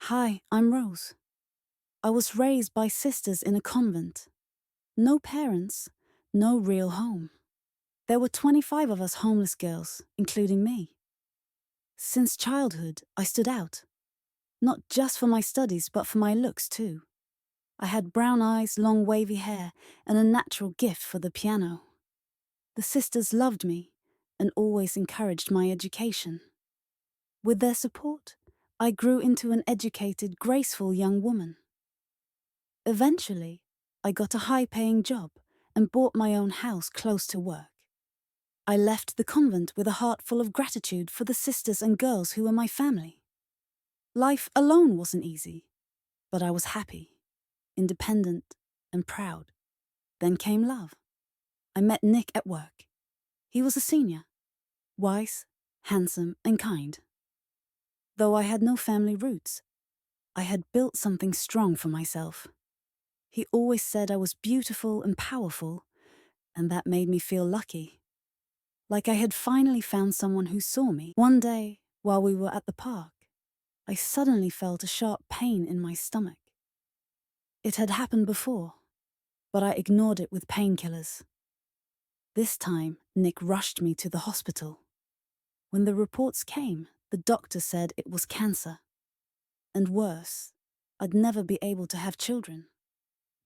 Hi, I'm Rose. I was raised by sisters in a convent. No parents, no real home. There were 25 of us homeless girls, including me. Since childhood, I stood out. Not just for my studies, but for my looks too. I had brown eyes, long wavy hair, and a natural gift for the piano. The sisters loved me and always encouraged my education. With their support, I grew into an educated, graceful young woman. Eventually, I got a high-paying job and bought my own house close to work. I left the convent with a heart full of gratitude for the sisters and girls who were my family. Life alone wasn't easy, but I was happy, independent, and proud. Then came love. I met Nick at work. He was a senior, wise, handsome, and kind. Though I had no family roots, I had built something strong for myself. He always said I was beautiful and powerful, and that made me feel lucky. Like I had finally found someone who saw me. One day, while we were at the park, I suddenly felt a sharp pain in my stomach. It had happened before, but I ignored it with painkillers. This time, Nick rushed me to the hospital. When the reports came, the doctor said it was cancer. And worse, I'd never be able to have children.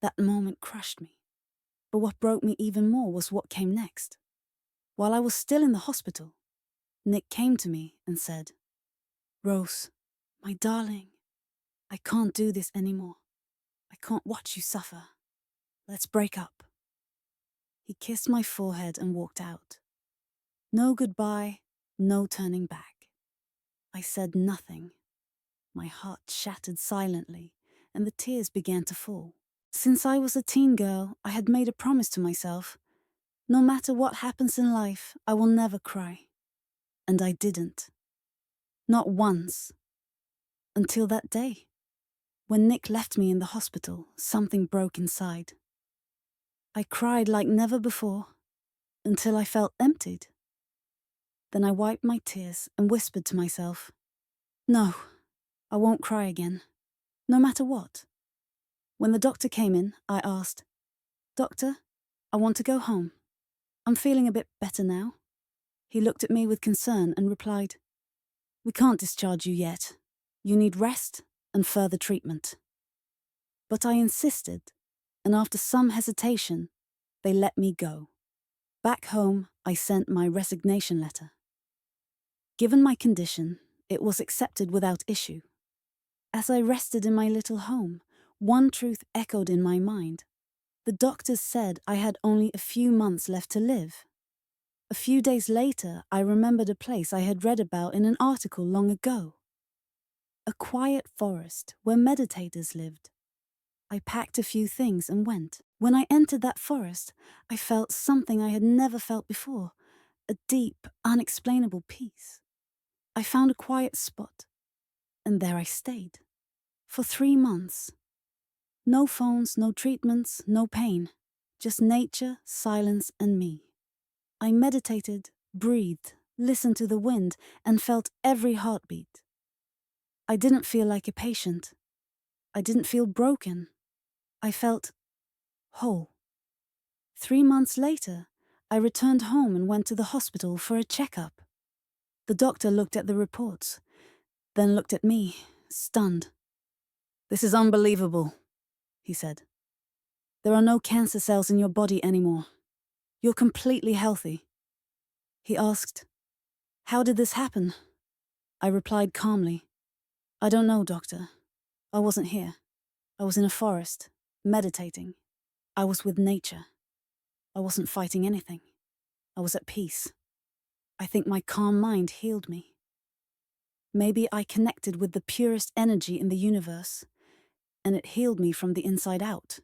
That moment crushed me. But what broke me even more was what came next. While I was still in the hospital, Nick came to me and said, "Rose, my darling, I can't do this anymore. I can't watch you suffer. Let's break up." He kissed my forehead and walked out. No goodbye, no turning back. I said nothing. My heart shattered silently, and the tears began to fall. Since I was a teen girl, I had made a promise to myself. No matter what happens in life, I will never cry. And I didn't. Not once. Until that day. When Nick left me in the hospital, something broke inside. I cried like never before, until I felt emptied. Then I wiped my tears and whispered to myself, "No, I won't cry again, no matter what." When the doctor came in, I asked, "Doctor, I want to go home. I'm feeling a bit better now." He looked at me with concern and replied, "We can't discharge you yet. You need rest and further treatment." But I insisted, and after some hesitation, they let me go. Back home, I sent my resignation letter. Given my condition, it was accepted without issue. As I rested in my little home, one truth echoed in my mind. The doctors said I had only a few months left to live. A few days later, I remembered a place I had read about in an article long ago. A quiet forest where meditators lived. I packed a few things and went. When I entered that forest, I felt something I had never felt before, a deep, unexplainable peace. I found a quiet spot, and there I stayed. For 3 months. No phones, no treatments, no pain. Just nature, silence, and me. I meditated, breathed, listened to the wind, and felt every heartbeat. I didn't feel like a patient. I didn't feel broken. I felt whole. 3 months later, I returned home and went to the hospital for a checkup. The doctor looked at the reports, then looked at me, stunned. "This is unbelievable," he said. "There are no cancer cells in your body anymore. You're completely healthy." He asked, "How did this happen?" I replied calmly, "I don't know, doctor. I wasn't here. I was in a forest, meditating. I was with nature. I wasn't fighting anything. I was at peace. I think my calm mind healed me. Maybe I connected with the purest energy in the universe, and it healed me from the inside out."